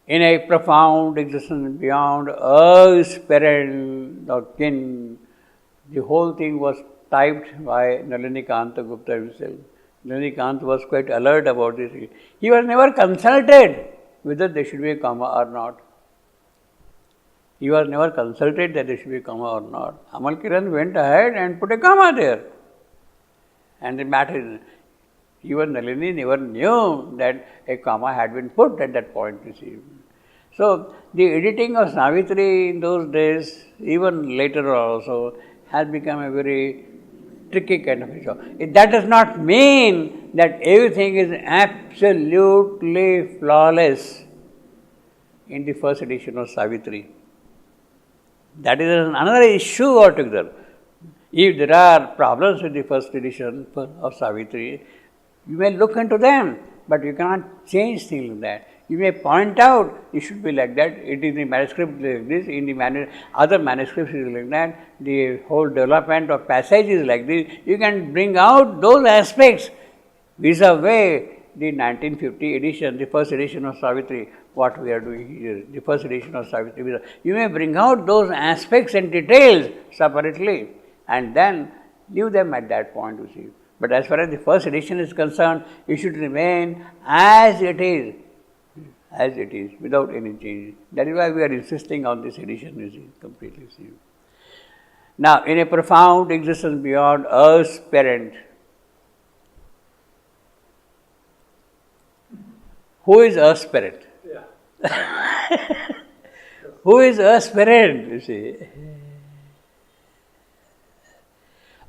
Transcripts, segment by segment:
In a profound existence beyond earth's parent or kin, the whole thing was typed by Nalini Kanta Gupta himself. Nalini Kanta was quite alert about this. He was never consulted whether there should be a comma or not. He was never consulted that there should be a comma or not. Amal Kiran went ahead and put a comma there. And the matter is, even Nalini never knew that a comma had been put at that point, you see. So, the editing of Savitri in those days, even later also, has become a very tricky kind of a job. That does not mean that everything is absolutely flawless in the first edition of Savitri. That is another issue altogether. If there are problems with the first edition of Savitri, you may look into them, but you cannot change things like that. You may point out it should be like that, it is in manuscript like this, in the other manuscripts is like that, the whole development of passage is like this. You can bring out those aspects vis-a-vis the 1950 edition, the first edition of Savitri, what we are doing here, the first edition of Savitri. You may bring out those aspects and details separately and then leave them at that point, you see. But as far as the first edition is concerned, it should remain as it is, without any change. That is why we are insisting on this edition, you see, completely. See. Now, in a profound existence beyond earth's parent, who is earth's parent? Yeah. Who is earth's parent, you see?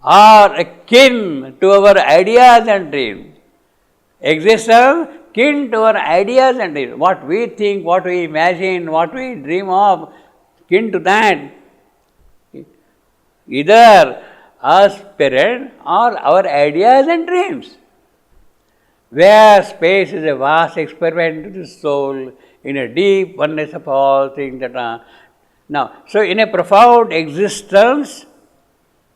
Or akin to our ideas and dreams. Existence kin to our ideas and dreams. What we think, what we imagine, what we dream of, kin to that. Either us parent or our ideas and dreams. Where space is a vast experiment to the soul in a deep oneness of all things that are. Now, so in a profound existence,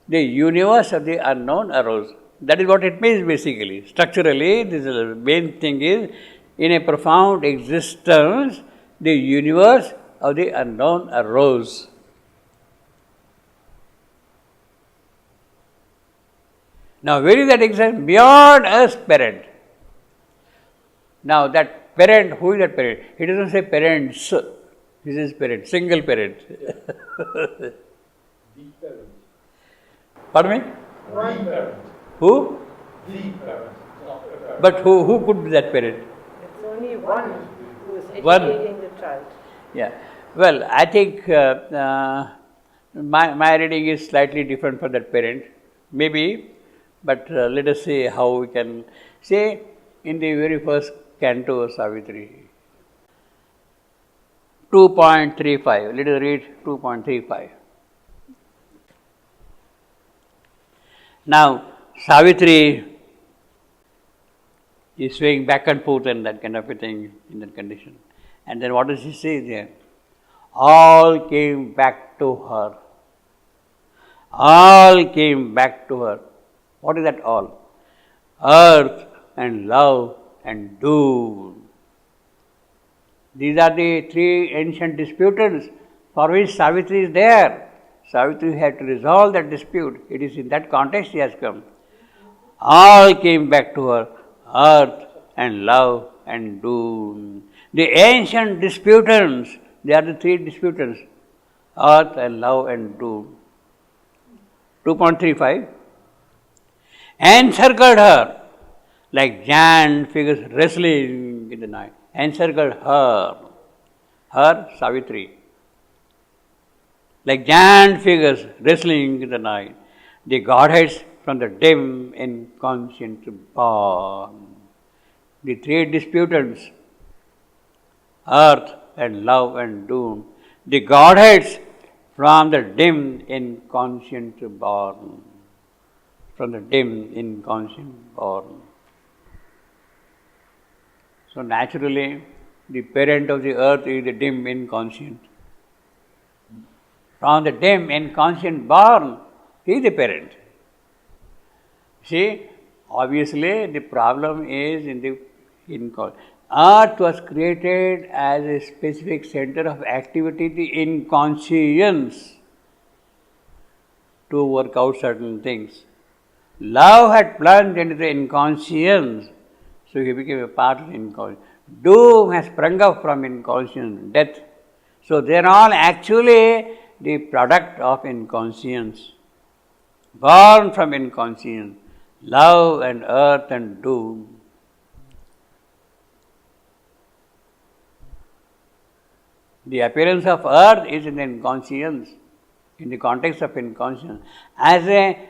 the universe of the unknown arose. That is what it means basically. Structurally, this is the main thing is, in a profound existence, the universe of the unknown arose. Now, where is that existence? Beyond us parent. Now, that parent, who is that parent? He doesn't say parents. He says parent, single parent. The parent. Pardon me? One parent. Who? The parent. Not a parent. But who could be that parent? It's only one who is One. educating the child. Yeah. Well, I think my reading is slightly different from that parent. Maybe, but let us see how we can say in the very first canto of Savitri. 2.35. Let us read 2.35. Now, Savitri is swaying back and forth and that kind of a thing in that condition. And then what does she say there? All came back to her. All came back to her. What is that all? Earth and love and doom. These are the three ancient disputants for which Savitri is there. Savitri had to resolve that dispute. It is in that context she has come. All came back to her, earth and love and doom. The ancient disputants, they are the three disputants, earth and love and doom. 2.35. Encircled her like giant figures wrestling in the night. Encircled her, Savitri. Like giant figures wrestling in the night, the Godheads from the dim inconscient born. The three disputants, earth and love and doom, the Godheads from the dim inconscient born. From the dim inconscient born. So naturally, the parent of the earth is the dim inconscient. From the dim inconscient born, he is the parent. See, obviously the problem is in the inconscient. Earth was created as a specific center of activity in conscience to work out certain things. Love had plunged into the inconscience, so he became a part of inconscience. Doom has sprung up from inconscience, death. So they are all actually the product of inconscience, born from inconscience. Love and earth and doom. The appearance of earth is in the inconscience, in the context of inconscience, as a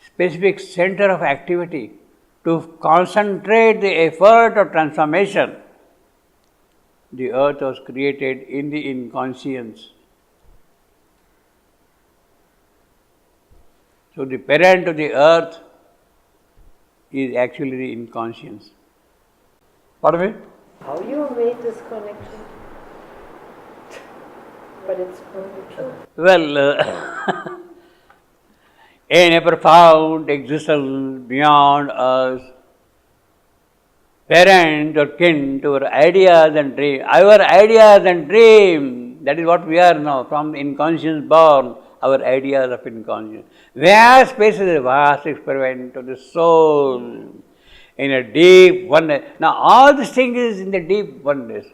specific center of activity to concentrate the effort of transformation. The earth was created in the inconscience. So the parent of the earth is actually the inconscience. Pardon me? How you made this connection? But it's only true. Well, in a profound existence beyond us, parent or kin to our ideas and dreams. Our ideas and dreams, that is what we are now, from inconscience born, our ideas of inconscience. Vast space is a vast experiment of the soul in a deep oneness. Now all this thing is in the deep oneness.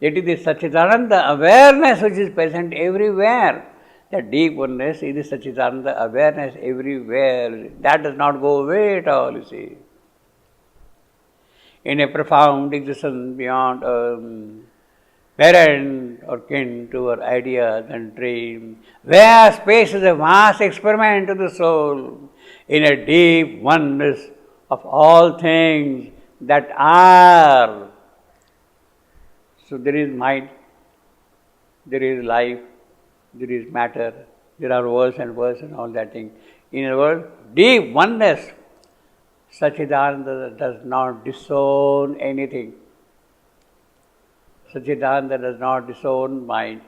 It is the Satchidananda awareness which is present everywhere. The deep oneness is the Satchidananda awareness everywhere. That does not go away at all, you see. In a profound existence beyond parent or kin to our ideas and dreams, where space is a vast experiment of the soul, in a deep oneness of all things that are. So there is mind, there is life, there is matter, there are words and words and all that thing. In a word, deep oneness, Satchidananda does not disown anything. Satchidananda does not disown mind.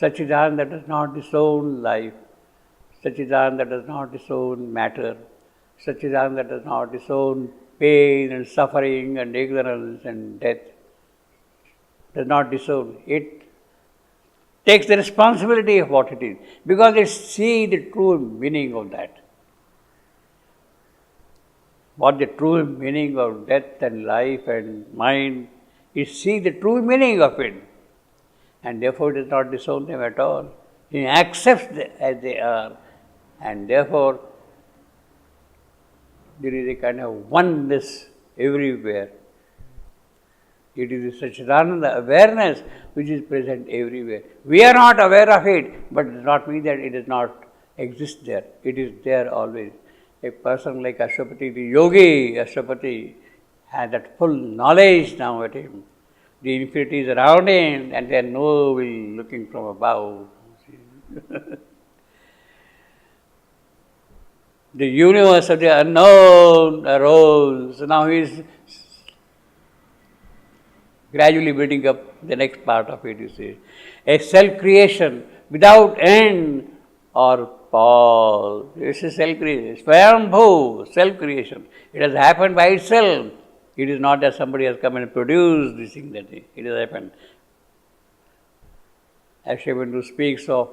Satchidananda does not disown life. Satchidananda does not disown matter. Satchidananda does not disown pain and suffering and ignorance and death. Does not disown. It takes the responsibility of what it is, because it sees the true meaning of that. What the true meaning of death and life and mind, it sees the true meaning of it, and therefore it does not disown them at all. It accepts them as they are, and therefore there is a kind of oneness everywhere. It is the Satchidananda awareness which is present everywhere. We are not aware of it, but it does not mean that it does not exist there. It is there always. A person like Ashwapati, the yogi Ashwapati, has that full knowledge now at him. The infinity is around him, and they are noble looking from above. The universe of the unknown arose. So now he is gradually building up the next part of it, you see. A self-creation without end or pause. It's a self-creation. Swayambhu, self-creation. It has happened by itself. It is not that somebody has come and produced this thing, that thing. It has happened. As Savitri speaks of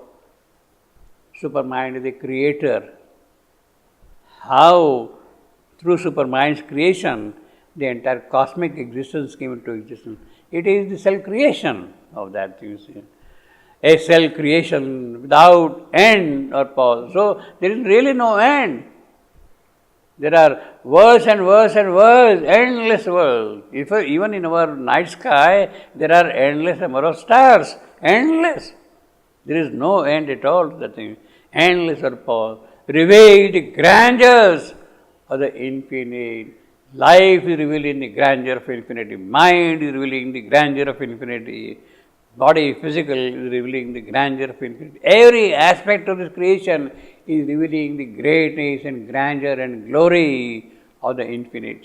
Supermind as the creator, how through Supermind's creation, the entire cosmic existence came into existence. It is the self-creation of that thing, you see. A self-creation without end or pause. So there is really no end. There are worlds and worlds and worlds, endless worlds. Even in our night sky, there are endless number of stars. Endless. There is no end at all to the thing. Endless or pause. Reveal the grandeurs of the infinite. Life is revealing the grandeur of infinity. Mind is revealing the grandeur of infinity. Body, physical, is revealing the grandeur of infinity. Every aspect of this creation is revealing the greatness and grandeur and glory of the infinite,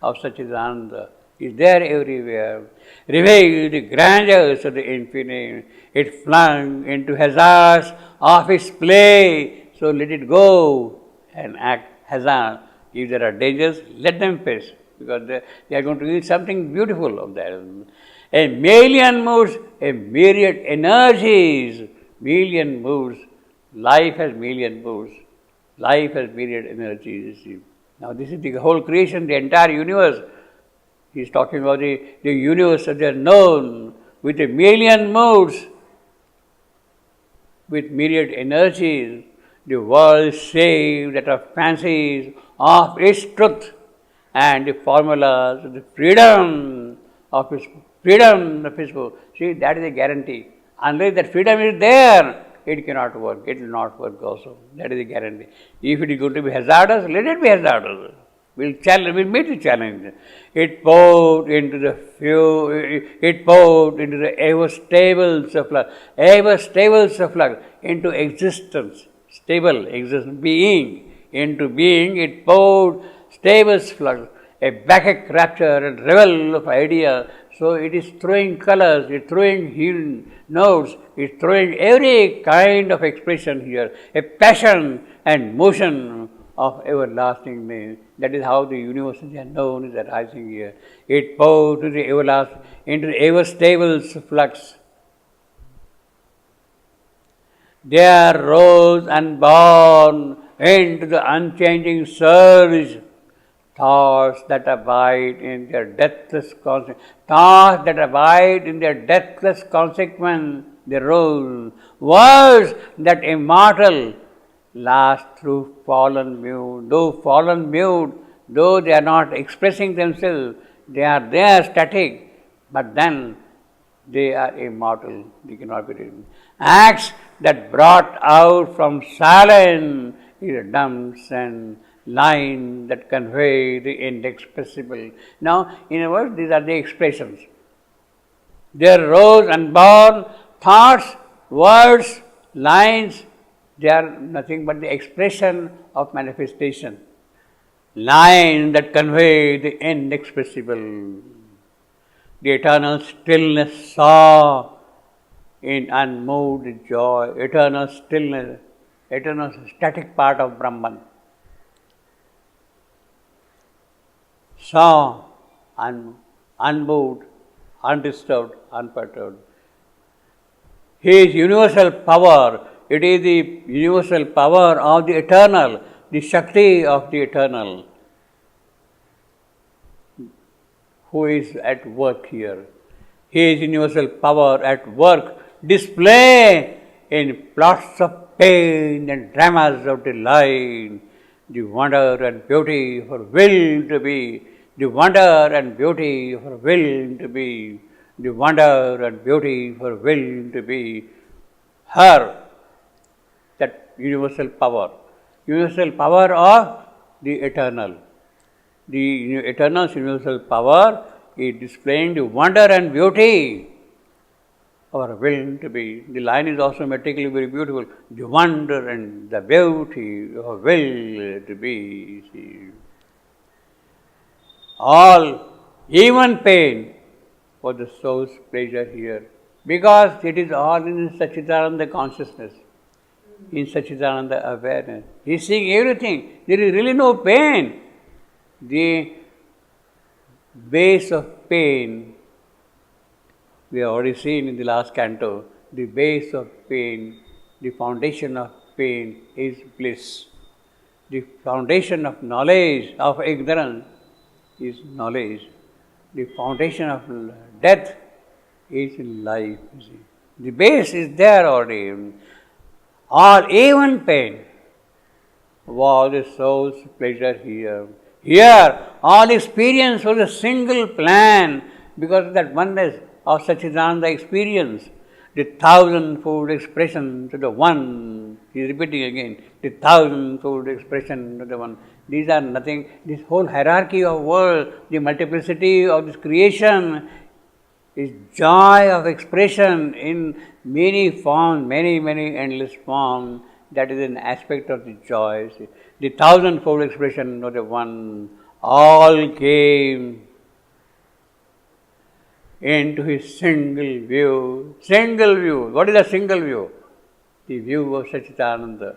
of Satchidananda. Is there everywhere. Reveal the grandeurs of the infinite. It flung into hazards of its play. So let it go and act hazard. If there are dangers, let them face. because they are going to reach something beautiful of that. A million moods, a myriad energies, million moods. Life has million moods. Life has myriad energies. You see. Now this is the whole creation, the entire universe. He is talking about the universe as they are known with a million moods, with myriad energies. The world saved that of fancies of its truth and the formulas of the freedom of its will. See, that is a guarantee. Unless that freedom is there, it cannot work. It will not work also. That is a guarantee. If it is going to be hazardous, let it be hazardous. We'll meet the challenge. It poured into the ever stable flux into existence, stable existence, being. Into being, it poured stable flux, a Bacchic rapture and revel of idea. So it is throwing colors, it is throwing notes, it is throwing every kind of expression here, a passion and motion of everlasting name. That is how the universe is known, is arising here. It poured to the everlasting, into the ever stable flux. There rose and born into the unchanging surge thoughts that abide in their deathless consequence. Thoughts that abide in their deathless consequence, they rose. Words that immortal last through fallen mute. Though they are not expressing themselves, they are there static, but then they are immortal. They cannot be written. Acts that brought out from silence is dumps and line that convey the inexpressible. Now, in other words, these are the expressions. There rose and born thoughts, words, lines. They are nothing but the expression of manifestation. Line that convey the inexpressible. The eternal stillness saw in unmoved joy, eternal stillness, eternal static part of Brahman. Saw unmoved, undisturbed, unperturbed. His universal power, it is the universal power of the eternal, the Shakti of the eternal, who is at work here. His universal power at work, display in plots of pain and dramas of delight, the wonder and beauty of her will to be, the wonder and beauty of her will to be, the wonder and beauty of her will to be, her, that universal power of the eternal. The eternal universal power is displaying the wonder and beauty of our will to be. The line is also metrically very beautiful. The wonder and the beauty of our will to be. See. All, even pain, for the soul's pleasure here. Because it is all in Satchidananda consciousness, in Satchidananda awareness. He is seeing everything. There is really no pain. The base of pain, we have already seen in the last canto, the base of pain, the foundation of pain is bliss. The foundation of knowledge, of ignorance, is knowledge. The foundation of death is life. You see. The base is there already. All, even pain, was the soul's pleasure here. Here, all experience was a single plan because of that oneness of Satchidananda experience. The thousandfold expression to the one, he is repeating again, the thousandfold expression to the one. These are nothing, this whole hierarchy of world, the multiplicity of this creation is joy of expression in many forms, many endless forms. That is an aspect of the joy. The thousandfold expression of the one, all came into his single view. Single view. What is a single view? The view of Satchidananda.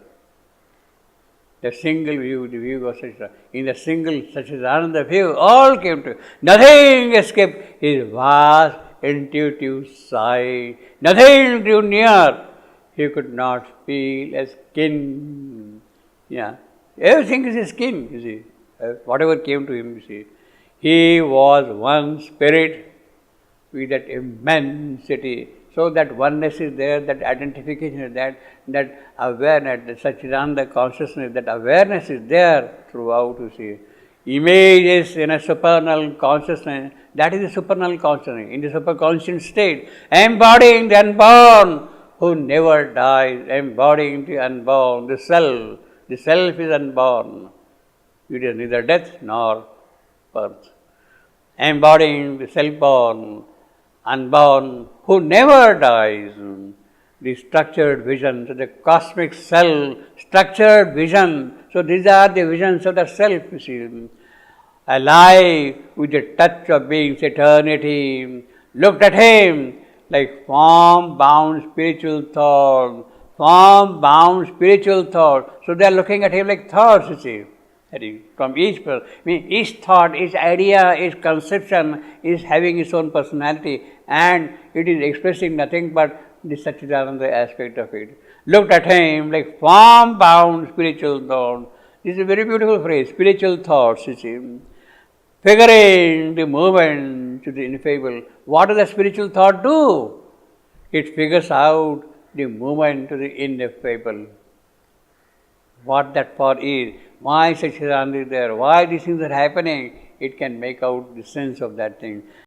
The single view, the view of Satchidananda. In the single Satchidananda view, all came to, nothing escaped his vast intuitive sight. Nothing drew near. He could not feel a skin. Yeah. Everything is a skin, you see. Whatever came to him, you see. He was one spirit with that immensity. So that oneness is there, that identification is there, that awareness, that Satchidananda consciousness, that awareness is there throughout, you see. Images in a supernal consciousness, that is the supernal consciousness, in the superconscious state, embodying the unborn who never dies, embodying the unborn, the self. The self is unborn. It is neither death nor birth. Embodying the self-born, unborn, who never dies. The structured vision, so the cosmic self, structured vision. So these are the visions of the self, you see. Alive with the touch of being's eternity. Looked at him like form-bound spiritual thought. Form-bound spiritual thought. So they are looking at him like thoughts, you see. From each person, each thought, each idea, each conception is having its own personality, and it is expressing nothing but the Satchidananda aspect of it. Looked at him like form-bound spiritual thought. This is a very beautiful phrase, spiritual thoughts, you see. Figuring the movement to the ineffable. What does the spiritual thought do? It figures out the movement to the ineffable. What that for is, why Satchidananda is there, why these things are happening, it can make out the sense of that thing.